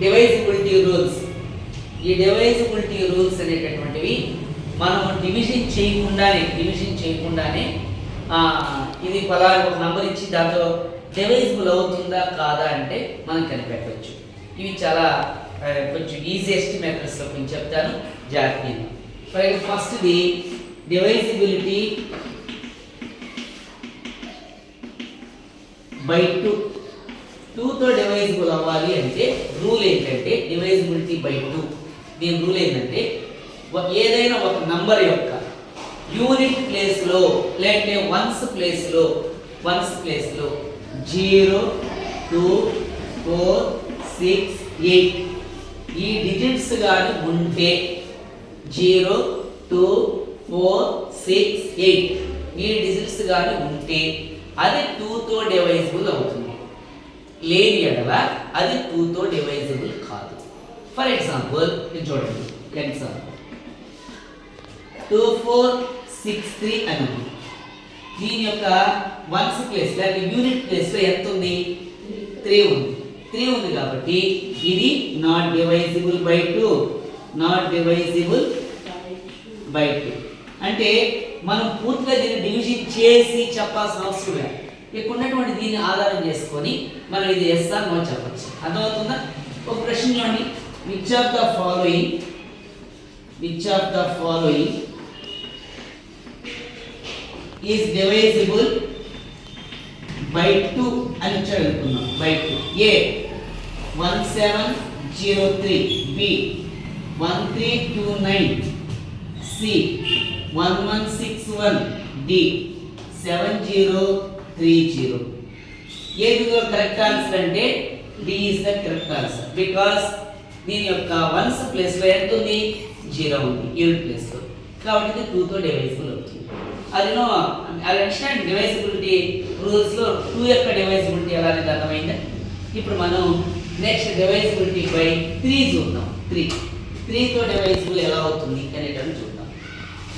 డివైజిబిలిటీ rules. ఈ డివైజిబిలిటీ rules అనేటటువంటివి మనం డివిజన్ చేయకుండానే ఇది పలానా ఒక నంబర్ ఇచ్చి దాంతో డివైజిబుల్ అవుతుందా కాదా అంటే మనం కనిపెట్టవచ్చు. ఇవి చాలా కొంచెం ఈజియెస్ట్ మెథడ్స్లో కొంచెం చెప్తాను, జాగ్రత్తగా. ఫస్ట్ది డివైజిబిలిటీ బై 2. 2తో డివైజిబుల్ అవ్వాలి అంటే రూల్ ఏంటంటే డివైజిబిలిటీ బై 2. దీని రూల్ ఏంటంటే ఏదైనా ఒక నంబర్ యొక్క యూనిట్ ప్లేస్లో లేకపోతే వన్స్ ప్లేస్లో 0, 2, 4, 6, 8 ఈ డిజిట్స్ కానీ ఉంటే 0, 2, 4, 6, 8 ఈ డిజిట్స్ కానీ ఉంటే అది 2తో డివైజిబుల్ అవుతుంది. లేని ఎడల అది 2తో డివైజిబుల్ కాదు. ఫర్ ఎగ్జాంపుల్ ఇది చూడండి. ఎగ్జాంపుల్ 2463 అని ఉంది. దీని యొక్క వన్స్ ప్లేస్ లేక యూనిట్ ప్లేస్లో ఎంత ఉంది? 3 ఉంది. 3 ఉంది కాబట్టి ఇది నాట్ డివైజిబుల్ బై 2. నాట్ డివైజిబుల్ బై 2 అంటే మనం పూర్తిగా దీన్ని డివిజన్ చేసి చెప్పాల్సిన అవసరం లేదు. ఇక్కడ ఉన్నటువంటి దీన్ని ఆధారం చేసుకొని మనం ఇది ఎస్ ఆర్ నో చెప్పచ్చు. అర్థమవుతుందా? ఒక ప్రశ్న చూడండి. Which of the following is divisible by 2 అని చదువుకున్నాం. By 2 A 1703, B 1329, C 1161, D 7030. ఏది కరెక్ట్ ఆన్సర్ అంటే D is the correct answer. Because దీని యొక్క వన్స్ ప్లేస్లో ఎంత ఉంది? 0 ఉంది యూనిట్ ప్లేస్లో. కాబట్టి ఇది 2తో డివైజిబుల్ అవుతుంది. అది అండర్స్టాండ్ డివైజిబిలిటీ రూల్స్లో 2 యొక్క డివైజిబిలిటీ ఎలా అనేది అర్థమైందా? ఇప్పుడు మనం నెక్స్ట్ డివైజిబిలిటీ బై 3 చూద్దాం. 3తో డివైజిబుల్ ఎలా అవుతుంది అనేటప్పుడు చూద్దాం.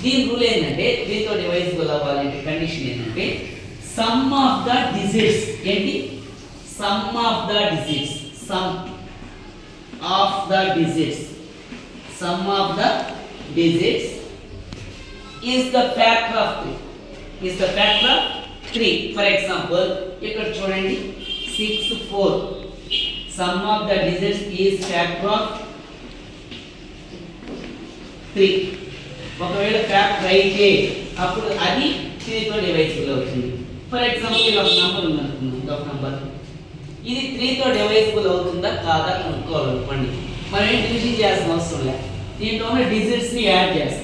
దీని రూల్ ఏంటంటే 3తో డివైజిబుల్ అవ్వాలంటే కండిషన్ ఏంటంటే సమ్ ఆఫ్ ద డిజిట్స్. ఏంటి? Some of the digits. Some of the digits is the factor of 3. For example, ఇక్కడ చూడండి 6, 4. Sum of the digits is factor of 3. ఒకవేళ ఫ్యాక్టర్ అయితే అప్పుడు అది 3తో డివైజిబుల్ అవుతుంది. ఫర్ ఎగ్జాంపుల్ ఇలా ఒక నంబర్ ఉంది అనుకుందాం. ఒక నంబర్ ఇది 3తో డివైజిబుల్ అవుతుందా కాదా కనుక్కోవాలనుకోండి. మనం ఏం డివిజన్ చేయాల్సిన అవసరం లేదు. దీంట్లో ఉన్న డిజిట్స్ని యాడ్ చేస్తాం.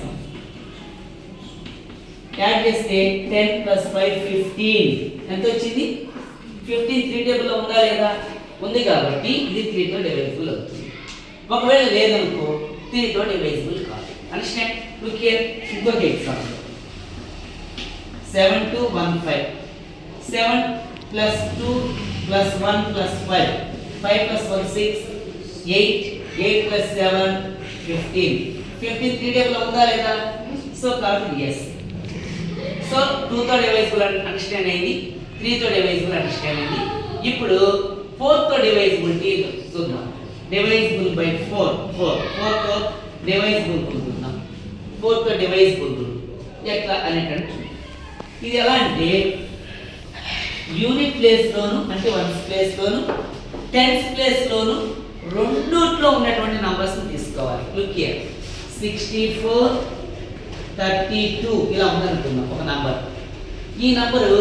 యాడ్ చేస్తే 10 + 5 15 ఎంత వచ్చింది? 15 3 టేబుల్లో ఉందా లేదా? ఉంది కాబట్టి ఇది 3తో డివైజిబుల్ అవుతుంది. ఒకవేళ లేదనుకో 3తో డివైజిబుల్ కాదు. అండర్స్టాండ్? Look here. ఇంకొక ఎగ్జాంపుల్ 7215. 7 + 2 + 1 + 5. 5 + 1 6. 8 + 7 15. 15 3 టేబుల్లో ఉందా లేదా? సో కాబట్టి yes. సో 2తో డివైజిబుల్ అండర్స్టాండ్ అయింది, 3తో డివైజిబుల్ అండర్స్టాండ్ అయింది. ఇప్పుడు 4తో డివైజిబిలిటీ చూద్దాం. డివైజిబుల్ బై 4తో డివైజిబుల్ చూద్దాం. 4తో డివైజిబుల్ ఎట్లా అనేటట్టు ఇది ఎలా అంటే యూనిట్ ప్లేస్లోను అంటే వన్స్ ప్లేస్లోను టెన్స్ ప్లేస్లోను రెండుట్లో ఉన్నటువంటి నంబర్స్ని తీసుకోవాలి. లుక్ హియర్ 64 32 ఇలా ఉందనుకుందాం ఒక నంబర్. ఈ నంబరు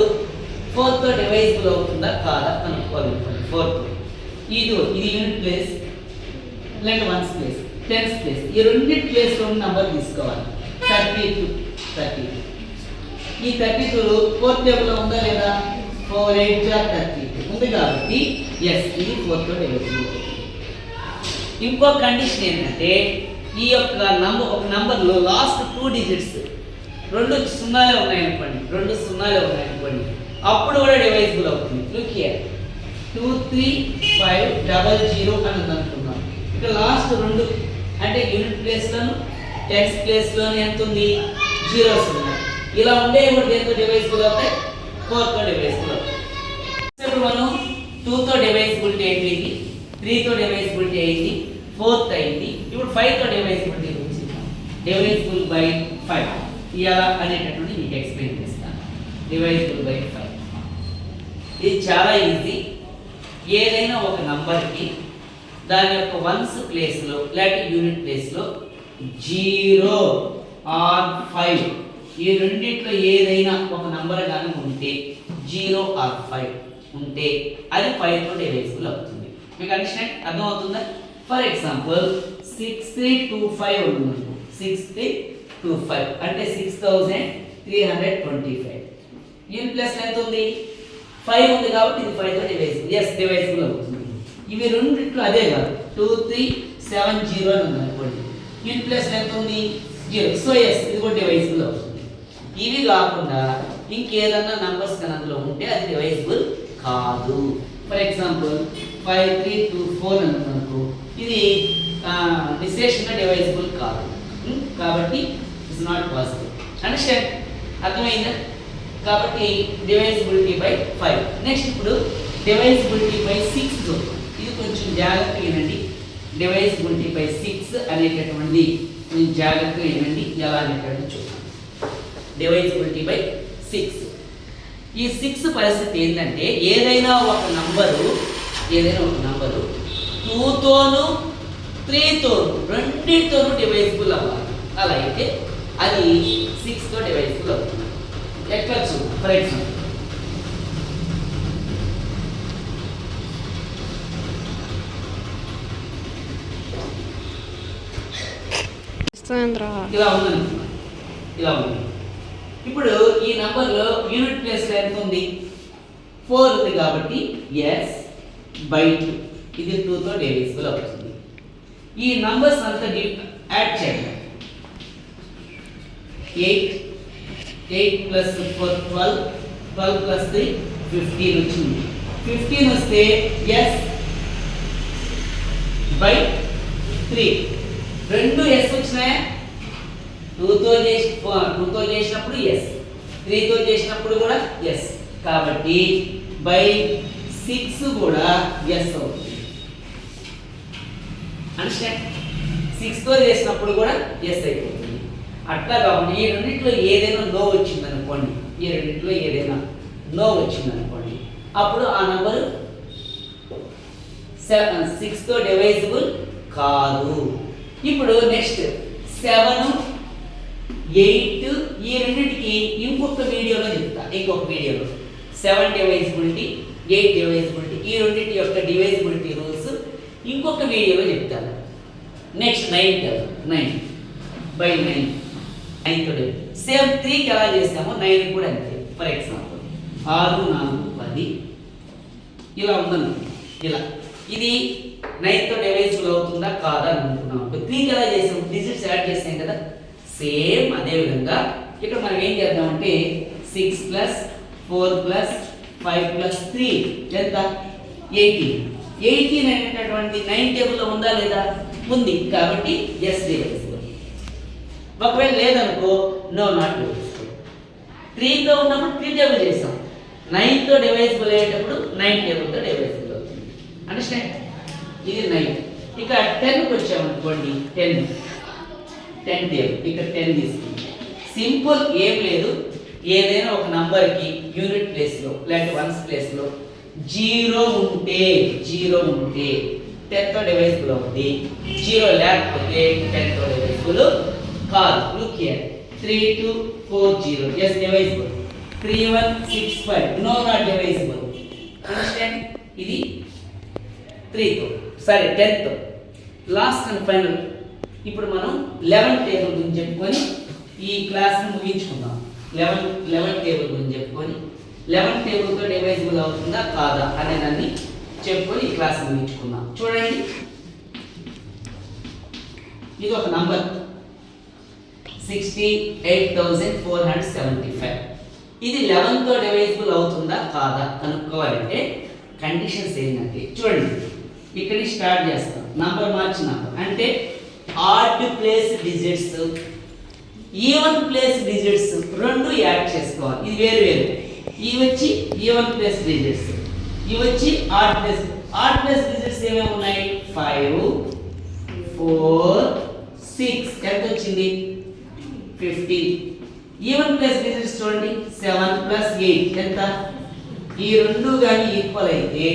4తో డివైజిబుల్ అవుతుందా కాదా కనుక్కోవాలి. 4తో ఇది యూనిట్ ప్లేస్ లేక వన్స్ ప్లేస్ టెన్స్ ప్లేస్ ఈ రెండింటి ప్లేస్లో ఉన్న నంబర్ తీసుకోవాలి. 32 ఈ 32 4th టేబుల్లో ఉందా లేదా? 4 8 32 ఉంది కాబట్టి ఎస్ ఇది 4తో డివైజిబుల్. ఇంకో కండిషన్ ఏంటంటే ఈ యొక్క ఒక నంబర్లో లాస్ట్ 2 డిజిట్స్ 2 సున్నాలే ఉన్నాయనుకోండి, అప్పుడు కూడా డివైజిబుల్ అవుతుంది. లుక్ హియర్ 23500 అని ఉందనుకున్నాం. ఇక లాస్ట్ 2 అంటే యూనిట్ ప్లేస్లోను టెన్స్ ప్లేస్లోను ఎంత ఉంది? 0s ఉన్నాయి. ఇలా ఉండే ఇప్పుడు దేంతో డివైజిబుల్ అవుతాయి? 4తో డివైజిబుల్ అవుతాయి. ఇప్పుడు మనం 2తో డివైజిబిలిటీ ఏంటి? 3 తో డివైజిబిలిటీ అయింది, 4th అయింది. ఇప్పుడు 5 తో డివైజిబిలిటీ వచ్చింది. డివైజిబుల్ బై 5 ఇలా అనేటటువంటి మీకు ఎక్స్ప్లెయిన్ చేస్తాను. డివైజిబుల్ బై 5 ఇది చాలా ఈజీ. ఏదైనా ఒక నంబర్కి దాని యొక్క వన్స్ ప్లేస్లో లేకపోతే యూనిట్ ప్లేస్లో 0 or 5 ఈ రెండిట్లో ఏదైనా ఒక నంబర్ కానీ ఉంటే 0 or 5 ఉంటే అది 5 తో డివైజిబుల్ అవుతుంది. మీకు అండర్స్టాండ్ అర్థమవుతుందా? ఫర్ ఎగ్జాంపుల్ 6325 ఉంది. 6325 అంటే 6325. యూనిట్ ప్లస్ ఎంత ఉంది? 5 ఉంది కాబట్టి ఇది 5 తో డివైజిబుల్. డివైజిబుల్ అవుతుంది. ఇవి రెండిట్లో అదే కాదు 2370 అని ఉంది అనుకోండి. యూనిట్ ప్లస్ ఎంత ఉంది? 0. సో ఇది కూడా డివైజిబుల్ అవుతుంది. ఇవి కాకుండా ఇంకేదన్నా నంబర్స్ కానీ అందులో ఉంటే అది డివైజిబుల్ కాదు. ఫర్ ఎగ్జాంపుల్ 5324 అనుకో, ఇది డిస్టింక్షన్గా డివైజిబుల్ కాదు. కాబట్టి ఇట్స్ నాట్ పాసిబుల్. అండర్స్టాండ్? అర్థమైందా? కాబట్టి డివైజిబిలిటీ బై 5. నెక్స్ట్ ఇప్పుడు డివైజిబిలిటీ బై 6 చూద్దాం. ఇది కొంచెం జాగ్రత్తగా వినండి. డివైజిబిలిటీ బై 6 అనేటటువంటిది కొంచెం జాగ్రత్తగా వినండి. ఎలా అనేటటువంటి చూద్దాం. డివైజిబిలిటీ బై 6. ఈ 6 పరిస్థితి ఏంటంటే ఏదైనా ఒక నంబరు 2 తోను 3 తోను రెండింటితోనూ డివైజిబుల్ అవ్వాలి. అలా అయితే అది 6 తో డివైజిబుల్ అవుతుంది. ఎట్లా చూద్దాం. ఫర్ ఎగ్జాంపుల్ ఇలా ఉందనుకున్నాం. ఇలా ఉంది. ఇప్పుడు ఈ నంబర్లో యూనిట్ ప్లేస్లో ఎంత ఉంది? 4 ఉంది కాబట్టి s/2 ఇది 2 తో డివైజిబుల్ అవుతుంది. ఈ నంబర్స్ అంతా యాడ్ చేద్దాం. 8 plus 4 12 12 plus 3 15 వచ్చింది. 15 వస్తే s/3 రెండు s వచ్చినాయా? 2 తో చేసినప్పుడు s, 3 తో చేసినప్పుడు కూడా s. కాబట్టి బై 6 కూడా s అవుతుంది. అండర్స్టాండ్? 6 తో చేసినప్పుడు కూడా s అయిపోతుంది. అట్లా కాకుండా ఈ రెండింటిలో ఏదైనా నో వచ్చిందనుకోండి, అప్పుడు ఆ నంబరు 6 తో డివైజిబుల్ కాదు. ఇప్పుడు నెక్స్ట్ 7 8 ఈ రెండింటికి ఇంకొక వీడియోలో 7 డివైజిబిలిటీ 8 డివైజిబిలిటీ ఈ రెండింటి యొక్క డివైజిబిలిటీ రూల్స్ ఇంకొక వీడియోలో చెప్తాను. నెక్స్ట్ 9/9 టుడే సేమ్ 3కి ఎలా చేస్తామో 9 కూడా అంతే. ఫర్ ఎగ్జాంపుల్ 6 4 10 ఇలా ఉందన్న. ఇలా ఇది 9 తో డివైజిబుల్ అవుతుందా కాదా అని అనుకున్నాం. 3కి ఎలా చేసాం? డిజిట్స్ యాడ్ చేసాం కదా. సేమ్ అదే విధంగా ఇక్కడ మనం ఏం చేద్దామంటే 6 + 4 + 5 + 3 ఎంత? 18 అనేటటువంటి 9 టేబుల్లో ఉందా లేదా? ఉంది. కాబట్టి ఎస్ డివైజిబుల్. ఒకవేళ లేదనుకో నో నాట్ డివైజిబుల్. 3 తో ఉన్నప్పుడు 3 టేబుల్ చేసాం. 9 తో డివైజిబుల్ అయ్యేటప్పుడు 9 టేబుల్తో డివైజిబుల్ అవుతుంది. అండర్స్టాండ్? ఇది 9. ఇక 10కి వచ్చామనుకోండి 10 టేబుల్. ఇక్కడ 10 తీసుకుంటాం. సింపుల్, ఏం లేదు. ఏదైనా ఒక నంబర్కి యూనిట్ ప్లేస్లో లేకపోతే వన్స్ ప్లేస్లో 0 ఉంటే 10 తో డివైజిబుల్ అవుతుంది. 0 లేకపోతే 10 తో డివైజిబుల్ కాదు. Look here 3240 yes divisible. 3165 no not divisible. Understand? ఇది 3 తో సరే 10 తో లాస్ట్ అండ్ ఫైనల్. ఇప్పుడు మనం 11 టేబుల్ గురించి చెప్పుకొని ఈ క్లాస్ని ముగించుకుందాం. 11 టేబుల్ గురించి చెప్పుకొని 11 టేబుల్తో డివైజిబుల్ అవుతుందా కాదా అనే దాన్ని చెప్పుకొని ఈ క్లాస్ ముగించుకుందాం. చూడండి, ఇది ఒక నంబర్ 68,475. ఇది 11 తో డివైజిబుల్ అవుతుందా కాదా కనుక్కోవాలంటే కండిషన్స్ ఏంటంటే చూడండి, ఇక్కడి స్టార్ట్ చేస్తాం. నంబర్ మార్చి నంబర్ అంటే odd place digits even place digits రెండు యాడ్ చేసుకోవాలి. ఇది వేరు వేరు. ఇవి వచ్చి ఈవెన్ ప్లేస్ డిజిట్స్, ఇవి వచ్చి ఆడ్ ప్లస్ డిజిట్స్ ఏమేమి ఉన్నాయి 5 4 6 ఎంత వచ్చింది 15. ఈవెన్ ప్లస్ డిజిట్స్ చూడండి 7 ప్లస్ 8 ఎంత, ఈ రెండు గాని ఈక్వల్ అయితే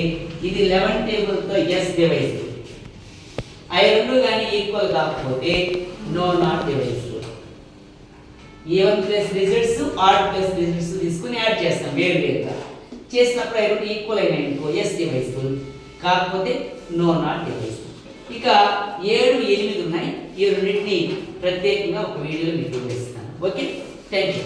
ఇది 11 టేబుల్ తో ఎస్ డివైస్, ఆ రెండు గాని ఈక్వల్ కాకపోతే no not divides. Even plus digits odd plus digits తీసుకుని యాడ్ చేస్తాం వేరువేరుగా, చేసినప్పుడు ఆ రెండు ఈక్వల్ అయినాయి ఎస్ డివైస్, కాకపోతే నో నాట్ డివైస్. ఇక 7 8 ఉన్నాయి, ఈ రెండింటిని ప్రత్యేకంగా ఒక వీడియోలో మీకు చూపిస్తాను. Okay, thank you.